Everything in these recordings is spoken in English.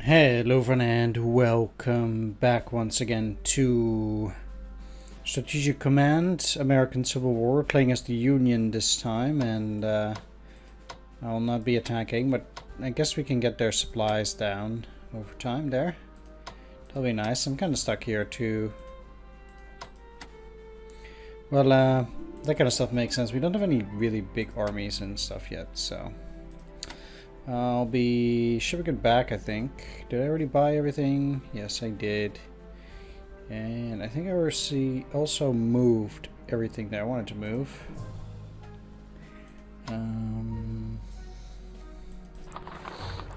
Hello everyone and welcome back once again to Strategic Command, American Civil War. We're playing as the Union this time, and I'll not be attacking, but I guess we can get their supplies down over time there. That'll be nice. I'm kind of stuck here too. Well, that kind of stuff makes sense. We don't have any really big armies and stuff yet, so I'll be shipping it back, I think. Did I already buy everything? Yes, I did. And I think I also moved everything that I wanted to move.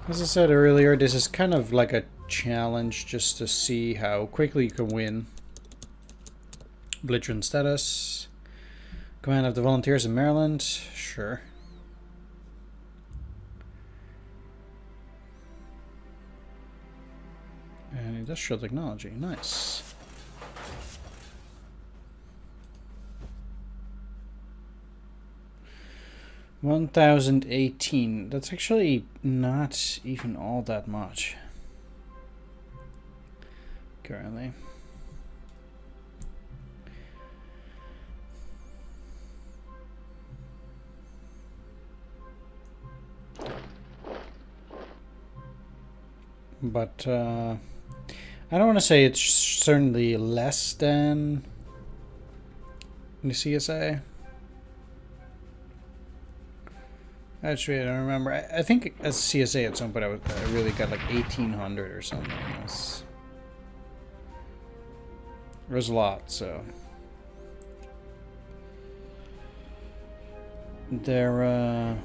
As I said earlier, this is kind of like a challenge just to see how quickly you can win. Belligerent status. Command of the Volunteers in Maryland. Sure. And industrial technology, nice. $1,018. That's actually not even all that much currently. But I don't want to say it's certainly less than the CSA. Actually, I don't remember. I think as CSA at some point I really got like 1,800 or something. It was a lot, so there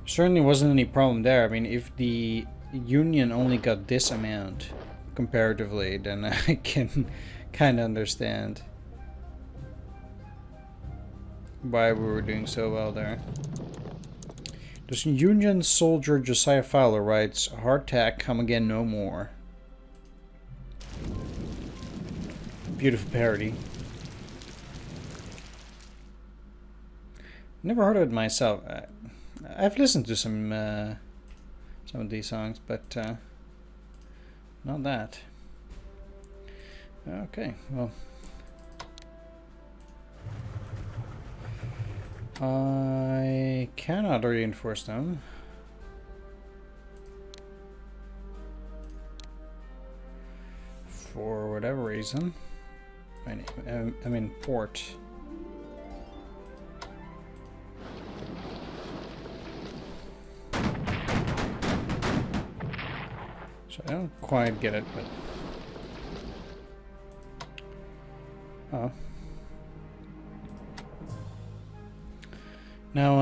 certainly wasn't any problem there. I mean, if the Union only got this amount comparatively, then I can kind of understand why we were doing so well there. This Union soldier Josiah Fowler writes, "Hardtack, come again no more." Beautiful parody. Never heard of it myself. I've listened to some of these songs, but not that. Okay, well, I cannot reinforce them. For whatever reason. I'm in port. So I don't quite get it, but oh. Now,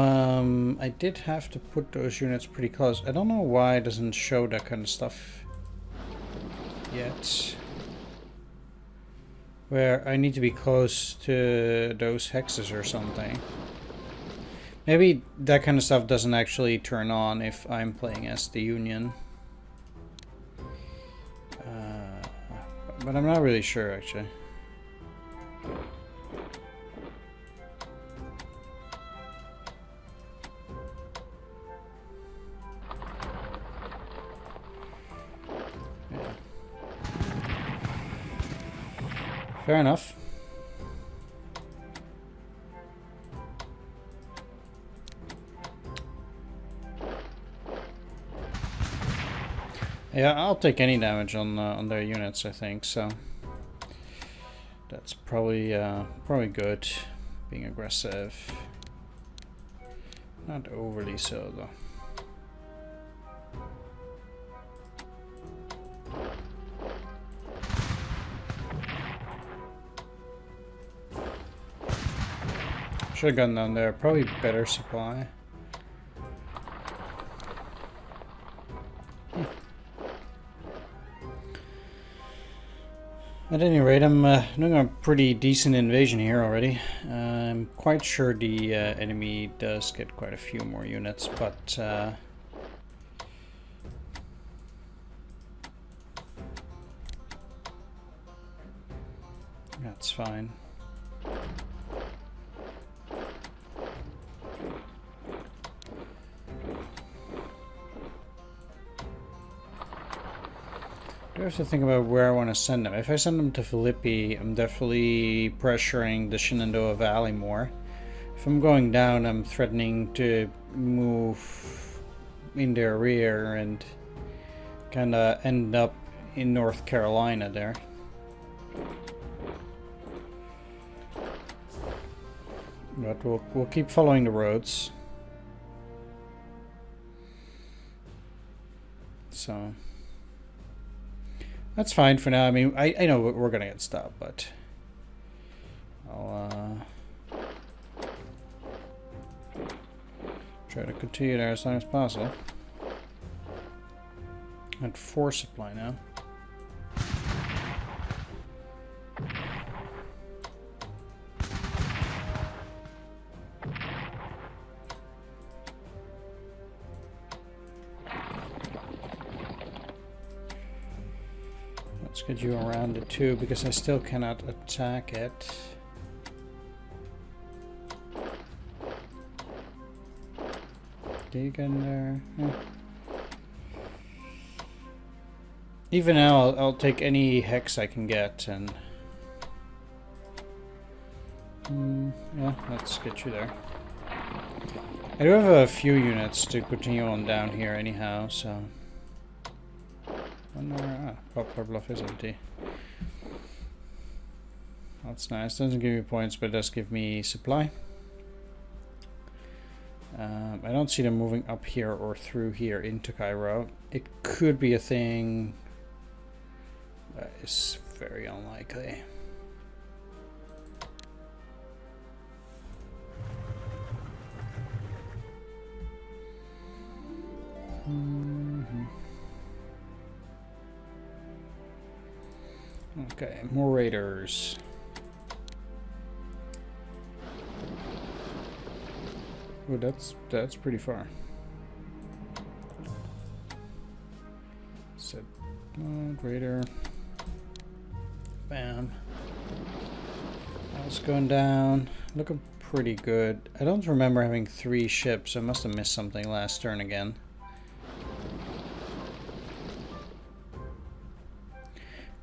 I did have to put those units pretty close. I don't know why it doesn't show that kind of stuff yet. Where I need to be close to those hexes or something. Maybe that kind of stuff doesn't actually turn on if I'm playing as the Union. But I'm not really sure, actually. Fair enough. Yeah, I'll take any damage on their units, I think. So that's probably good. Being aggressive, not overly so though. Should have gone down there. Probably better supply. At any rate, I'm doing a pretty decent invasion here already. I'm quite sure the enemy does get quite a few more units, but that's fine. I have to think about where I want to send them. If I send them to Philippi, I'm definitely pressuring the Shenandoah Valley more. If I'm going down, I'm threatening to move in their rear and kind of end up in North Carolina there. But we'll keep following the roads. So that's fine for now. I mean, I know we're gonna get stopped, but I'll try to continue there as long as possible. At 4 supply now. Let's get you around it too, because I still cannot attack it. Do you get in there? Yeah. Even now, I'll take any hex I can get, and yeah, let's get you there. I do have a few units to continue on down here anyhow, so. Poplar Bluff is empty. That's nice. Doesn't give me points, but it does give me supply. I don't see them moving up here or through here into Cairo. It could be a thing, but it's very unlikely. Okay, more raiders. Oh, that's pretty far. Set raider. Bam. That's going down. Looking pretty good. I don't remember having 3 ships. I must have missed something last turn again.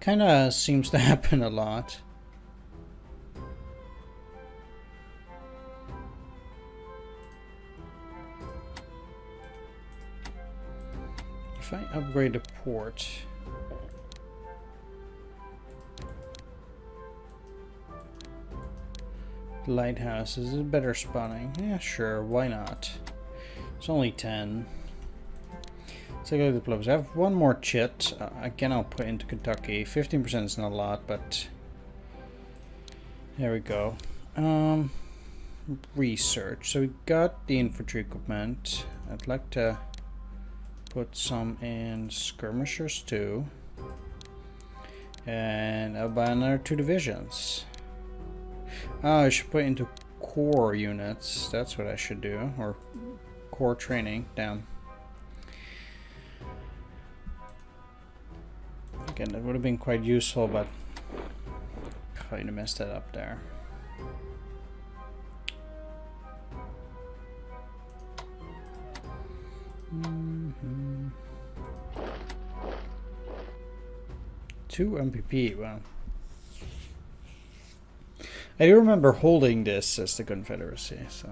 Kinda seems to happen a lot. If I upgrade the port, lighthouse, is it better spawning? Yeah, sure, why not? It's only 10. Let's take a look at the diplomas. I have one more chit. Again, I'll put into Kentucky. 15% is not a lot, but there we go. Research. So we got the infantry equipment. I'd like to put some in skirmishers too. And I'll buy another 2 divisions. Oh, I should put into core units. That's what I should do. Or core training. Damn. Again, that would have been quite useful, but kind of messed that up there. Two MPP, wow. I do remember holding this as the Confederacy, so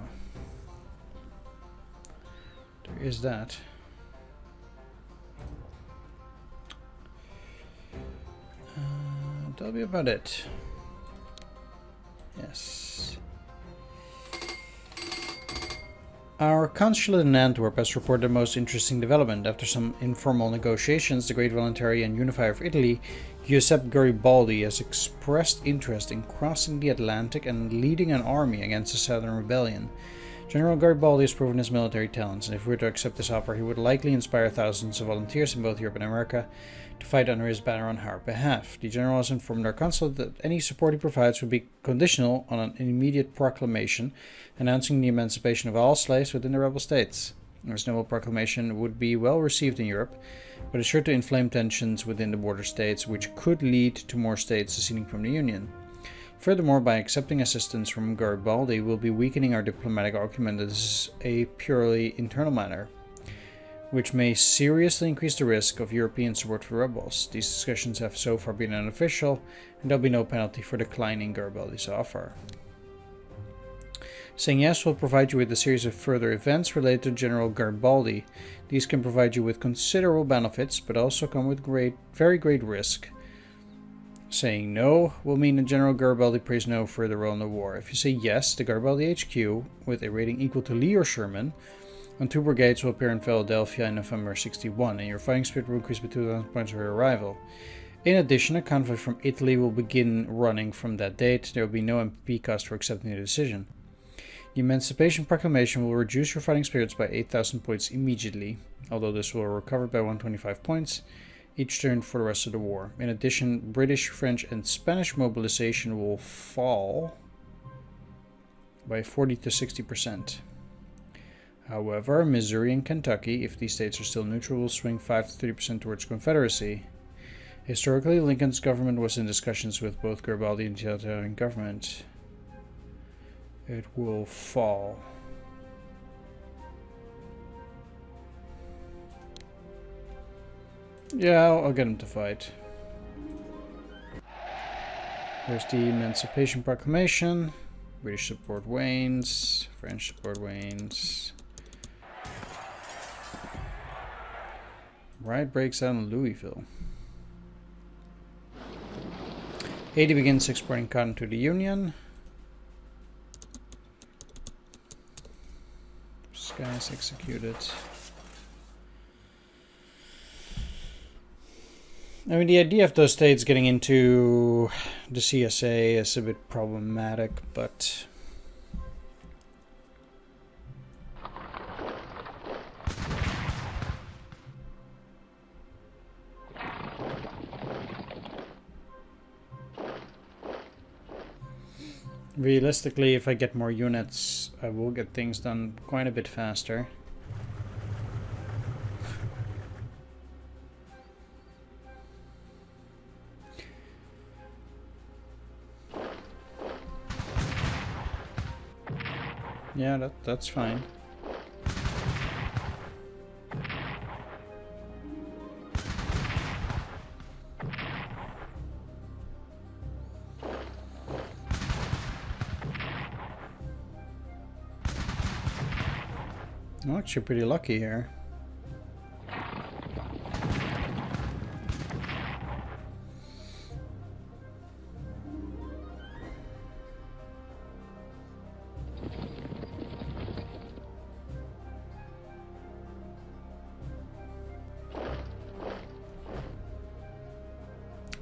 there is that. That'll be about it. Yes. Our consulate in Antwerp has reported the most interesting development. After some informal negotiations, the great voluntary and unifier of Italy, Giuseppe Garibaldi, has expressed interest in crossing the Atlantic and leading an army against the Southern Rebellion. General Garibaldi has proven his military talents, and if we were to accept this offer, he would likely inspire thousands of volunteers in both Europe and America to fight under his banner on our behalf. The general has informed our consul that any support he provides would be conditional on an immediate proclamation announcing the emancipation of all slaves within the rebel states. This noble proclamation would be well received in Europe, but is sure to inflame tensions within the border states, which could lead to more states seceding from the Union. Furthermore, by accepting assistance from Garibaldi, we'll be weakening our diplomatic argument that this is a purely internal matter. which may seriously increase the risk of European support for rebels. These discussions have so far been unofficial, and there'll be no penalty for declining Garibaldi's offer. Saying yes will provide you with a series of further events related to General Garibaldi. These can provide you with considerable benefits, but also come with very great risk. Saying no will mean that General Garibaldi plays no further role in the war. If you say yes, the Garibaldi HQ, with a rating equal to Lee or Sherman, on 2 brigades will appear in Philadelphia in November 61, and your fighting spirit will increase by 2,000 points on your arrival. In addition, a convoy from Italy will begin running from that date. There will be no MPP cost for accepting the decision. The Emancipation Proclamation will reduce your fighting spirits by 8,000 points immediately, although this will recover by 125 points each turn for the rest of the war. In addition, British, French, and Spanish mobilization will fall by 40 to 60%. However, Missouri and Kentucky, if these states are still neutral, will swing 5 to 30% towards Confederacy. Historically, Lincoln's government was in discussions with both Garibaldi and the Territorial government. It will fall. Yeah, I'll get him to fight. There's the Emancipation Proclamation. British support wanes. French support wanes. Riot breaks out in Louisville. Haiti begins exporting cotton to the Union. This guy's executed. I mean, the idea of those states getting into the CSA is a bit problematic, but realistically, if I get more units, I will get things done quite a bit faster. Yeah, that's fine. I'm actually pretty lucky here.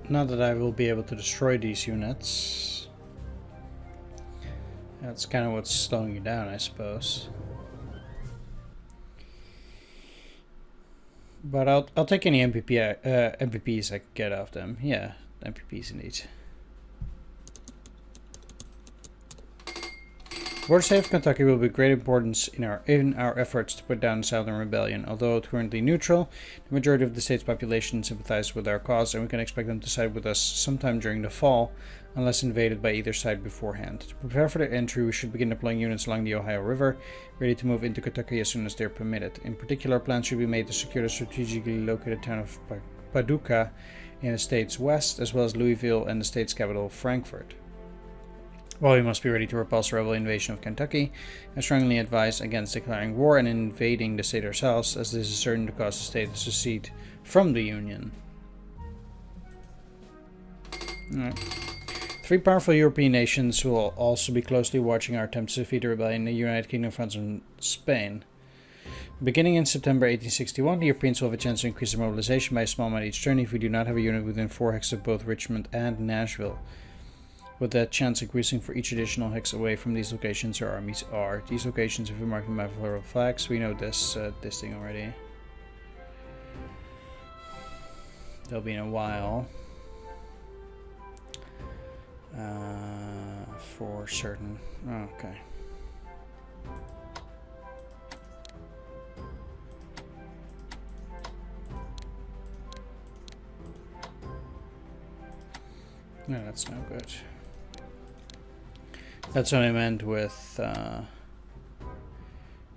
Not that I will be able to destroy these units. That's kind of what's slowing you down, I suppose. But I'll take any MPPs I can get off them. Yeah, MPPs indeed. Border state of Kentucky will be of great importance in our efforts to put down the Southern Rebellion. Although currently neutral, the majority of the state's population sympathizes with our cause, and we can expect them to side with us sometime during the fall, unless invaded by either side beforehand. To prepare for their entry, we should begin deploying units along the Ohio River, ready to move into Kentucky as soon as they are permitted. In particular, plans should be made to secure the strategically located town of Paducah in the state's west, as well as Louisville and the state's capital, Frankfort. While we must be ready to repulse the rebel invasion of Kentucky, I strongly advise against declaring war and invading the state ourselves, as this is certain to cause the state to secede from the Union. Alright. 3 powerful European nations will also be closely watching our attempts to defeat the rebellion in the United Kingdom, France, and Spain. Beginning in September 1861, the Europeans will have a chance to increase their mobilization by a small amount each turn if we do not have a unit within 4 hexes of both Richmond and Nashville, with that chance increasing for each additional hex away from these locations our armies are. These locations, if we mark them by floral flags, we know this thing already. They'll be in a while. For certain. Oh, okay. No, that's no good. That's what I meant with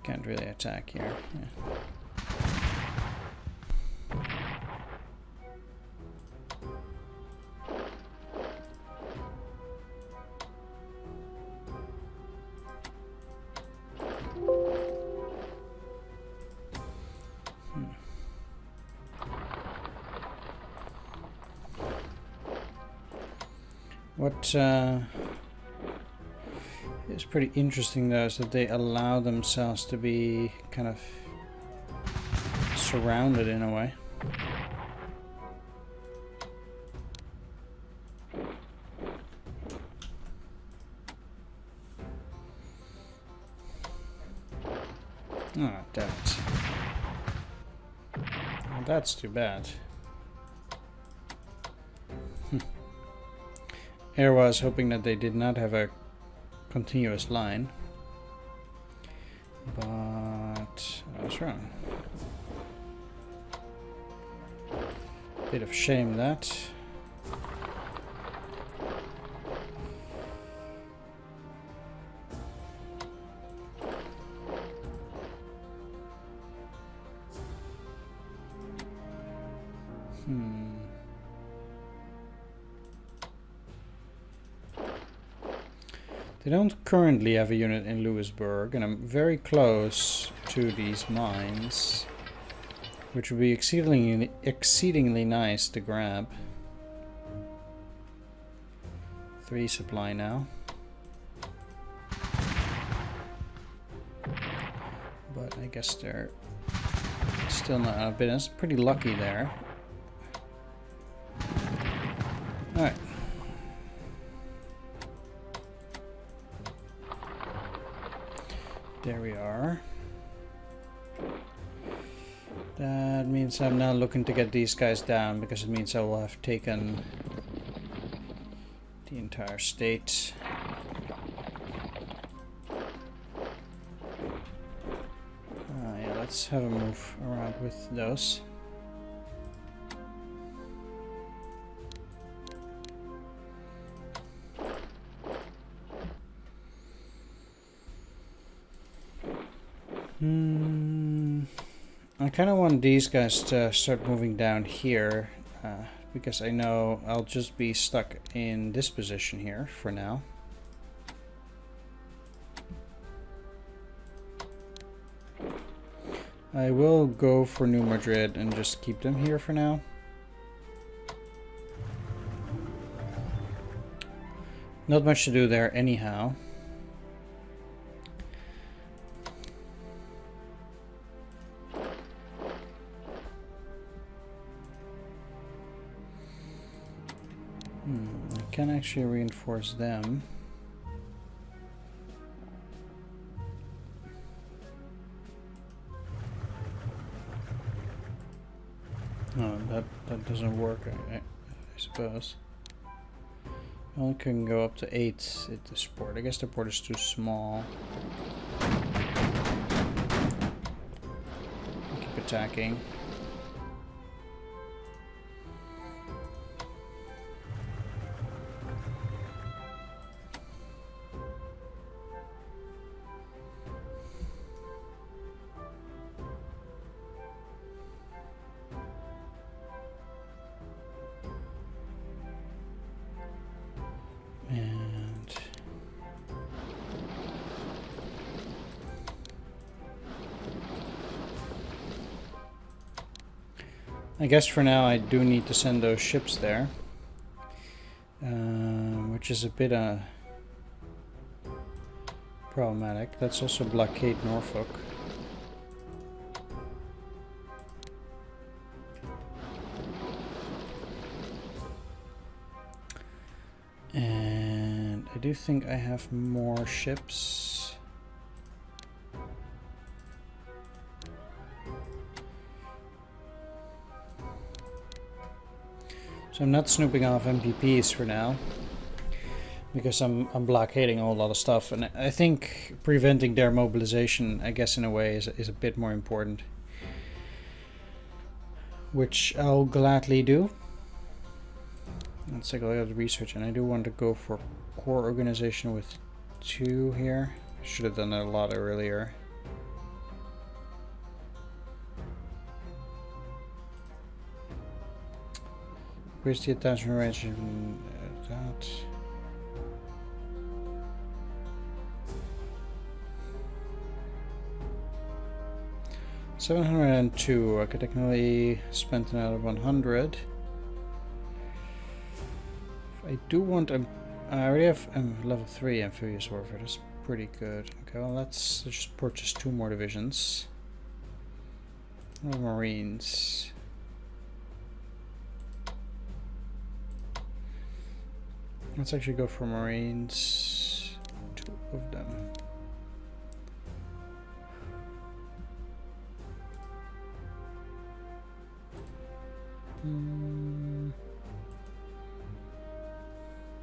can't really attack here. Yeah. What is pretty interesting though is that they allow themselves to be kind of surrounded in a way. Ah, damn it. Well, that's too bad. Here was hoping that they did not have a continuous line, but I was wrong. Bit of shame that. They don't currently have a unit in Lewisburg, and I'm very close to these mines, which would be exceedingly nice to grab. 3 supply now. But I guess they're still not out of business. Pretty lucky there. Alright. There we are. That means I'm now looking to get these guys down, because it means I will have taken the entire state. Yeah, let's have a move around with those. I kind of want these guys to start moving down here, because I know I'll just be stuck in this position here for now. I will go for New Madrid and just keep them here for now. Not much to do there anyhow. I can actually reinforce them. Oh, that doesn't work, I suppose. Well, I can go up to 8 at this port. I guess the port is too small. Keep attacking. I guess for now I do need to send those ships there, which is a bit problematic. Let's also blockade Norfolk. And I do think I have more ships. So I'm not snooping off MPPs for now, because I'm blockading a whole lot of stuff, and I think preventing their mobilization, I guess in a way, is a bit more important, which I'll gladly do. Let's take a look at the research, and I do want to go for core organization with 2 here. Should have done that a lot earlier. Where's the attachment range in that? $702. I could technically spend another 100. I do want a I already have level 3 amphibious warfare. That's pretty good. Okay, well let's just purchase 2 more divisions. Marines. Let's actually go for Marines. 2 of them.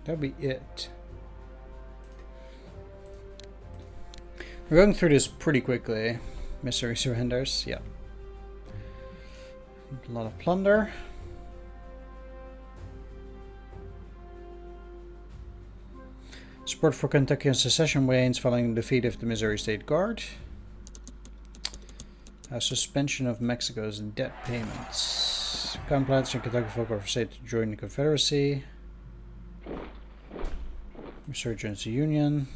That'll be it. We're going through this pretty quickly. Missouri surrenders, yeah. A lot of plunder. Support for Kentucky and secession wanes following the defeat of the Missouri State Guard. A suspension of Mexico's debt payments. Counterplans in Kentucky folk are forsaken to join the Confederacy. Missouri joins the Union.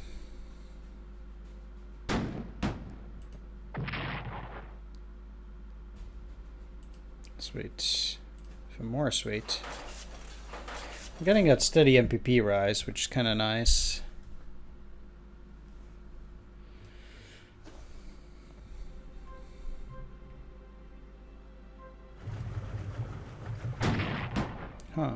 Sweet. Even more sweet. I'm getting that steady MPP rise, which is kind of nice. Huh.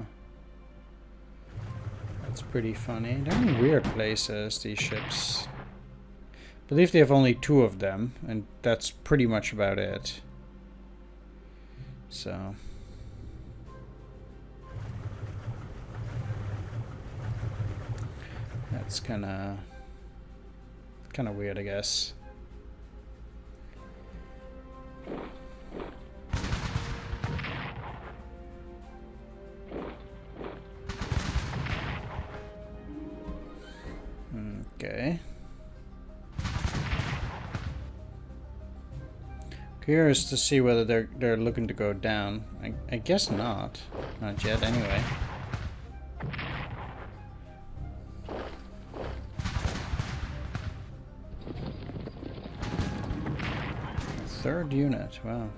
That's pretty funny. They're in weird places, these ships. I believe they have only 2 of them, and that's pretty much about it. So... that's kind of weird, I guess. Okay. Curious to see whether they're looking to go down. I guess not. Not yet, anyway. Third unit, wow.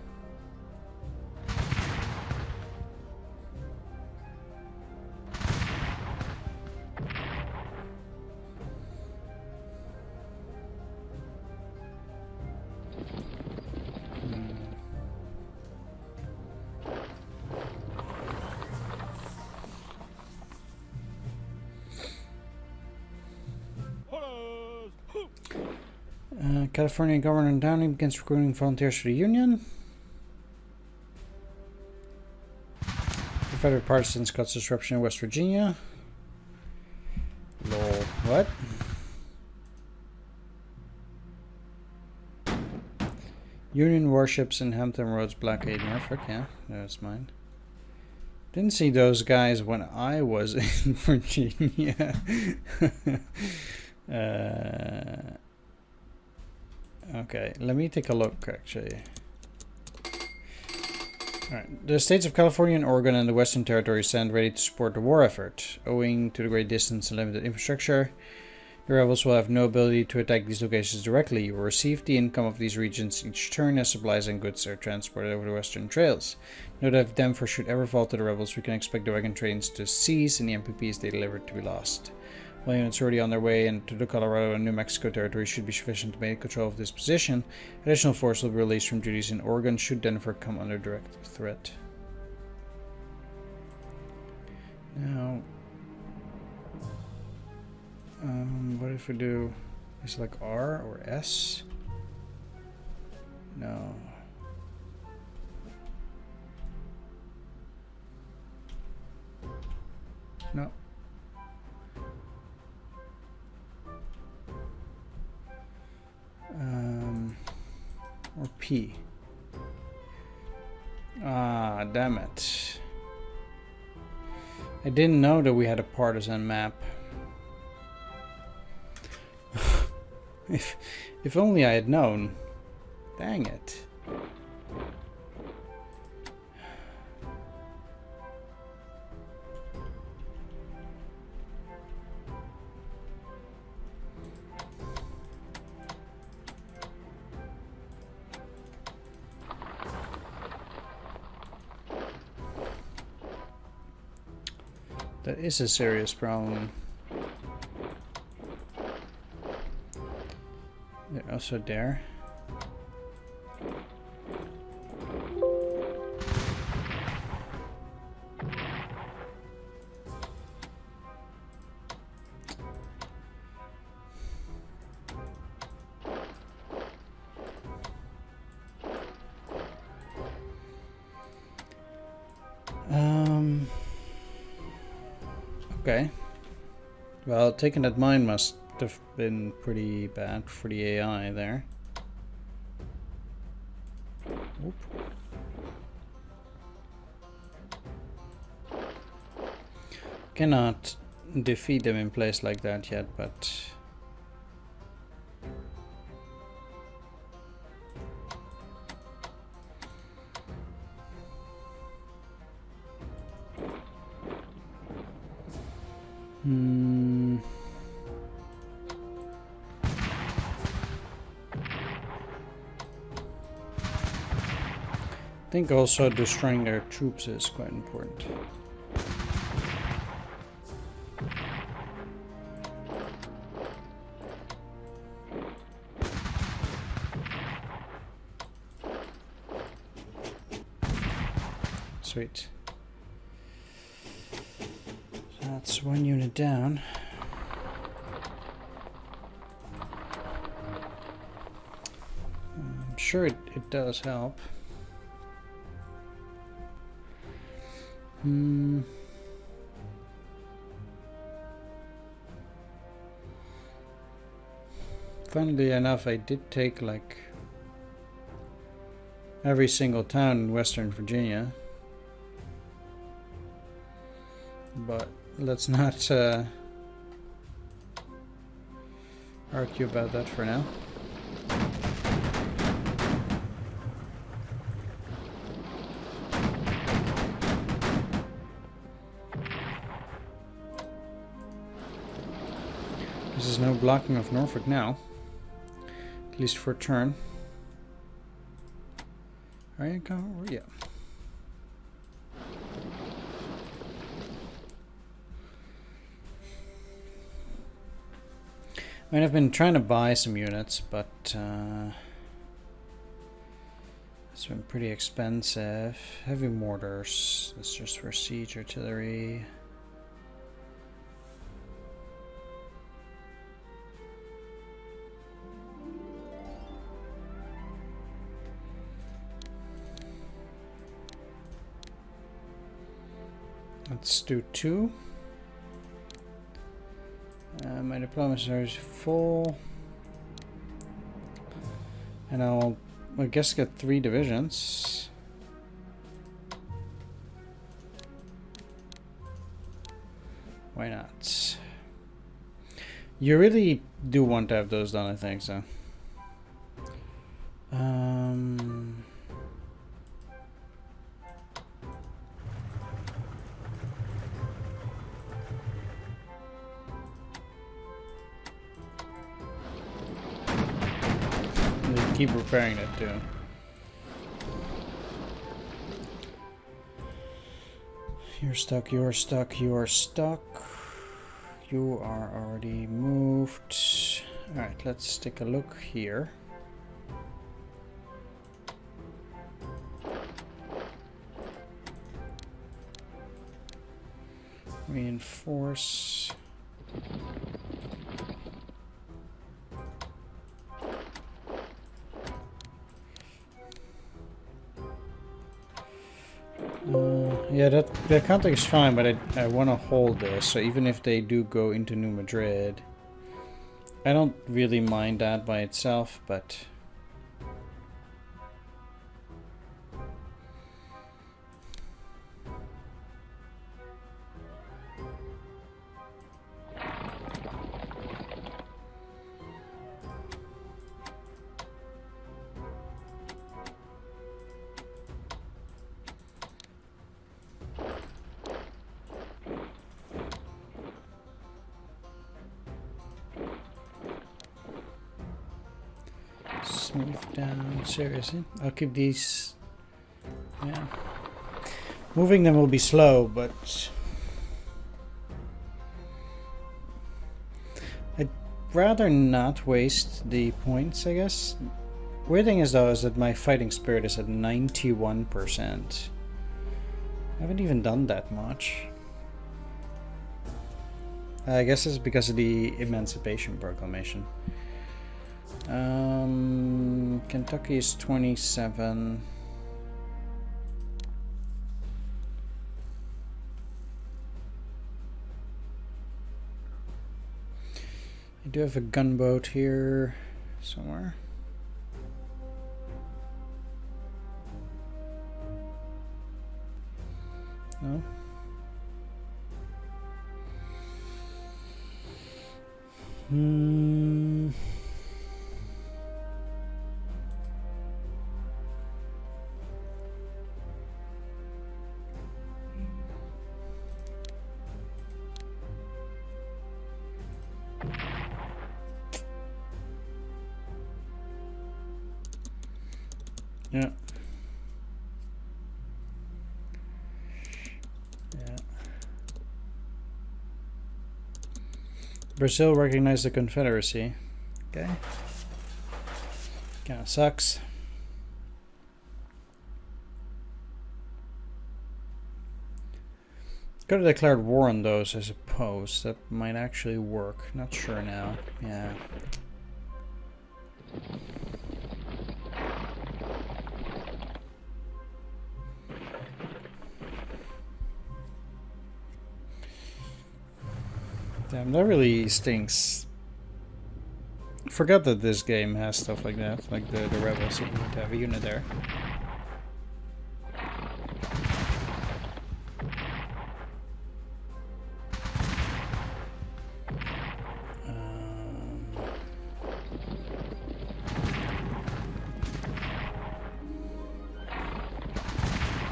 California Governor Downing begins recruiting volunteers for the Union. Confederate partisans cause disruption in West Virginia. Lol. What? Union warships in Hampton Roads blockade Norfolk. Yeah, that's mine. Didn't see those guys when I was in Virginia. Okay, let me take a look, actually. Alright, the states of California and Oregon and the Western Territory stand ready to support the war effort. Owing to the great distance and limited infrastructure, the rebels will have no ability to attack these locations directly. You will receive the income of these regions each turn as supplies and goods are transported over the western trails. Note that if Denver should ever fall to the rebels, we can expect the wagon trains to cease and the MPPs they delivered to be lost. While units already on their way into the Colorado and New Mexico territory should be sufficient to maintain control of this position, additional force will be released from duties in Oregon should Denver come under direct threat. Now, what if we do, is it like R or S? No. No. Or P. Ah, damn it. I didn't know that we had a partisan map. If only I had known. Dang it. That is a serious problem. also there. Okay. Well, taking that mine must have been pretty bad for the AI there. Oop. Cannot defeat them in place like that yet, but... I think also destroying their troops is quite important. Sweet. That's one unit down. I'm sure it does help. Funnily enough, I did take like every single town in Western Virginia, but let's not argue about that for now. There's no blocking of Norfolk now, at least for a turn. Alright, go, yeah. I mean, I've been trying to buy some units, but it's been pretty expensive. Heavy mortars, that's just for siege artillery. Let's do 2. My diplomacy is full. And I guess get 3 divisions. Why not? You really do want to have those done, I think so. Keep repairing it too. You're stuck, you're stuck, you're stuck. You are already moved. Alright, let's take a look here. Reinforce. Yeah, that counter is fine, but I want to hold this, so even if they do go into New Madrid, I don't really mind that by itself, but... Move down, seriously. I'll keep these. Yeah. Moving them will be slow, but rather not waste the points, I guess. Weird thing is though is that my fighting spirit is at 91%. I haven't even done that much. I guess it's because of the Emancipation Proclamation. Kentucky is 27. I do have a gunboat here somewhere. No. Yeah. Brazil recognized the Confederacy. Okay. Kinda sucks. Could have declared war on those, I suppose. That might actually work. Not sure now. Yeah. Damn, that really stinks. Forgot that this game has stuff like that, like the rebels. You need to have a unit there.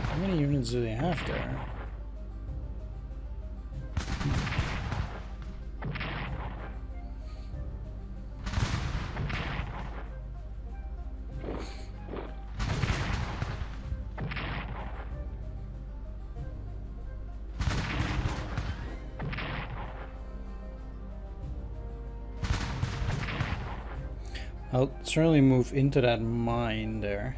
How many units do they have there? I'll certainly move into that mine there.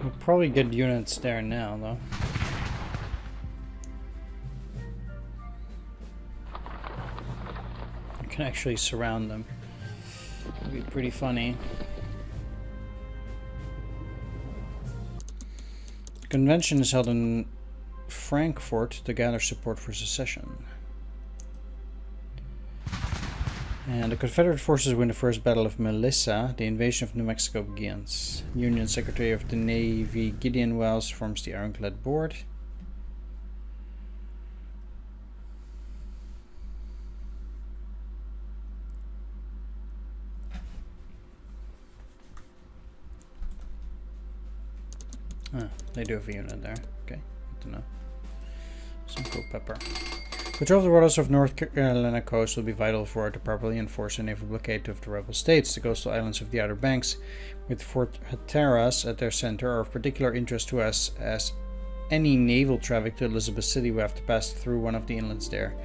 We'll probably get units there now, though. I can actually surround them. It'd be pretty funny. The convention is held in Frankfurt to gather support for secession. And the Confederate forces win the first Battle of Melissa. The invasion of New Mexico begins. Union Secretary of the Navy Gideon Welles forms the Ironclad Board. Ah, they do have a unit there. Okay, good to know. Some cool pepper. Control of the waters of North Carolina coast will be vital for it to properly enforce a naval blockade of the rebel states. The coastal islands of the Outer Banks, with Fort Hatteras at their center, are of particular interest to us, as any naval traffic to Elizabeth City will have to pass through one of the inlets there.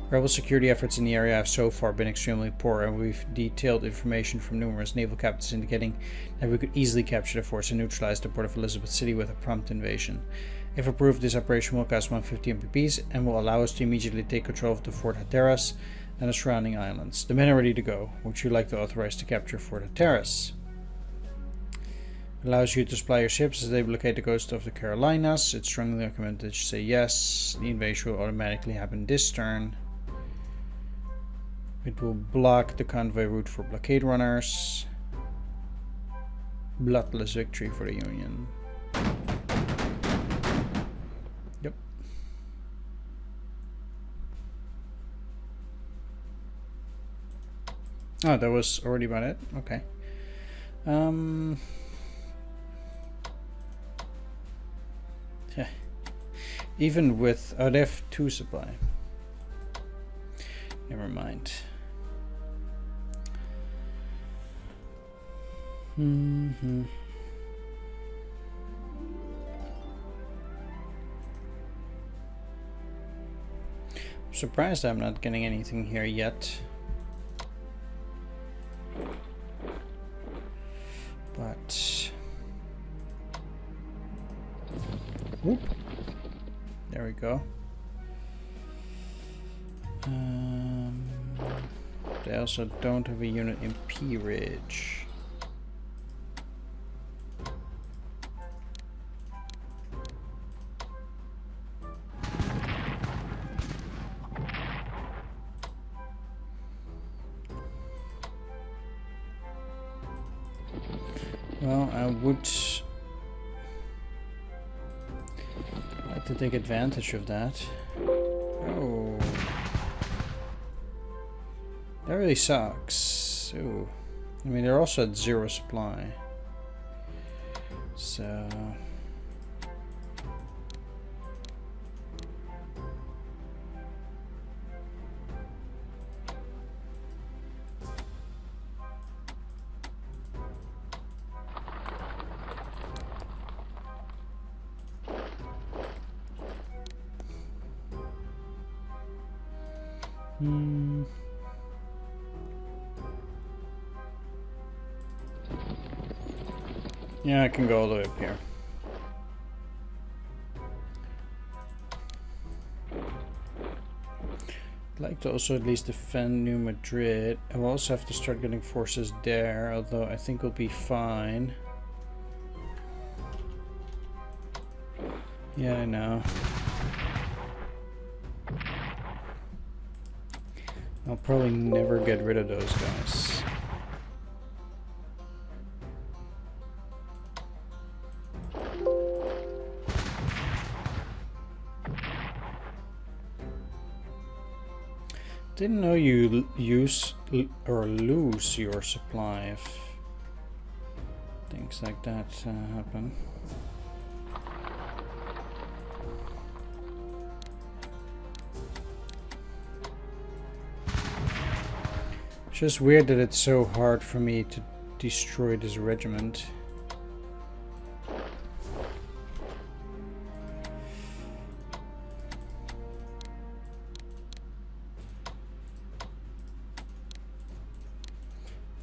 Rebel security efforts in the area have so far been extremely poor, and we've detailed information from numerous naval captains indicating that we could easily capture the force and neutralize the port of Elizabeth City with a prompt invasion. If approved, this operation will cost 150 MPPs and will allow us to immediately take control of the Fort Hatteras and the surrounding islands. The men are ready to go. Would you like to authorize to capture Fort Hatteras? It allows you to supply your ships as they blockade the coast of the Carolinas. It's strongly recommended that you say yes. The invasion will automatically happen this turn. It will block the convoy route for blockade runners. Bloodless victory for the Union. Yep. Oh, that was already about it? Okay. Yeah. Even with... Oh, they have 2 supply. Never mind. Mm-hmm. I'm surprised I'm not getting anything here yet. But whoop. There we go. They also don't have a unit in P Ridge. Well, I would like to take advantage of that. Oh. That really sucks. Ooh. I mean, they're also at 0 supply. So... yeah, I can go all the way up here. I'd like to also at least defend New Madrid. I will also have to start getting forces there, although I think we'll be fine. Yeah, I know. I'll probably never get rid of those guys. Didn't know you use or lose your supply if things like that happen. It's just weird that it's so hard for me to destroy this regiment.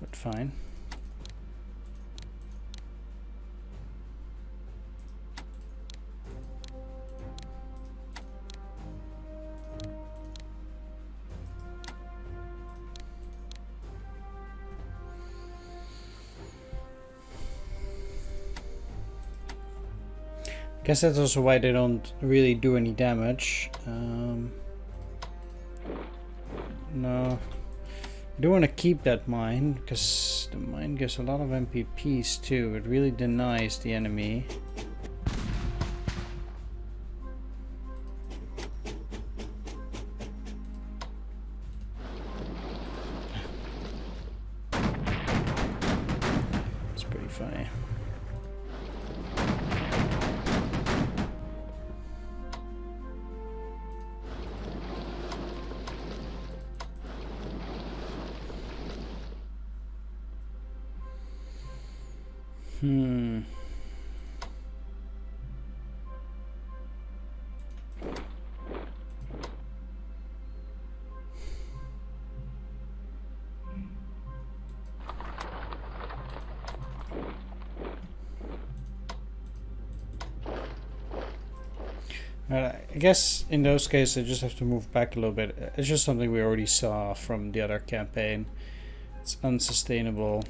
But fine. Guess that's also why they don't really do any damage. No. I do want to keep that mine, because the mine gives a lot of MPPs too. It really denies the enemy. It's pretty funny. I guess in those cases I just have to move back a little bit. It's just something we already saw from the other campaign. It's unsustainable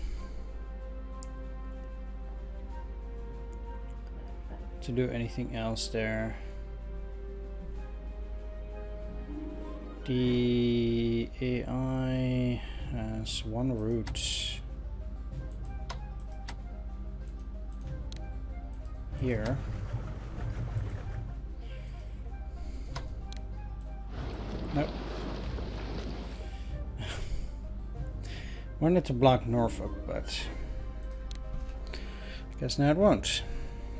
to do anything else there. The AI has one route here. Nope. Wanted to block Norfolk, but I guess now it won't.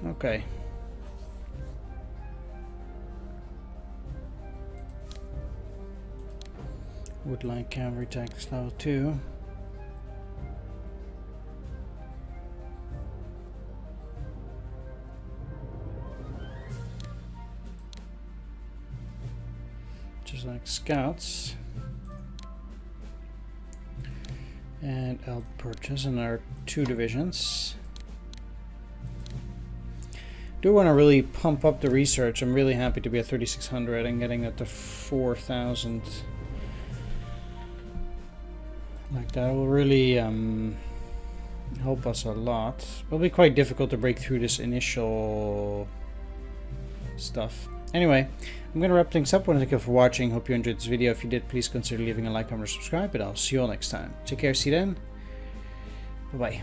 Okay. Would like cavalry tactics level 2. just like scouts. And I'll purchase another 2 divisions. Do want to really pump up the research. I'm really happy to be at 3,600 and getting that to 4,000. Like that will really help us a lot. It'll be quite difficult to break through this initial stuff. Anyway, I'm going to wrap things up. I want to thank you for watching. Hope you enjoyed this video. If you did, please consider leaving a like, comment, or subscribe. But I'll see you all next time. Take care. See you then. Bye-bye.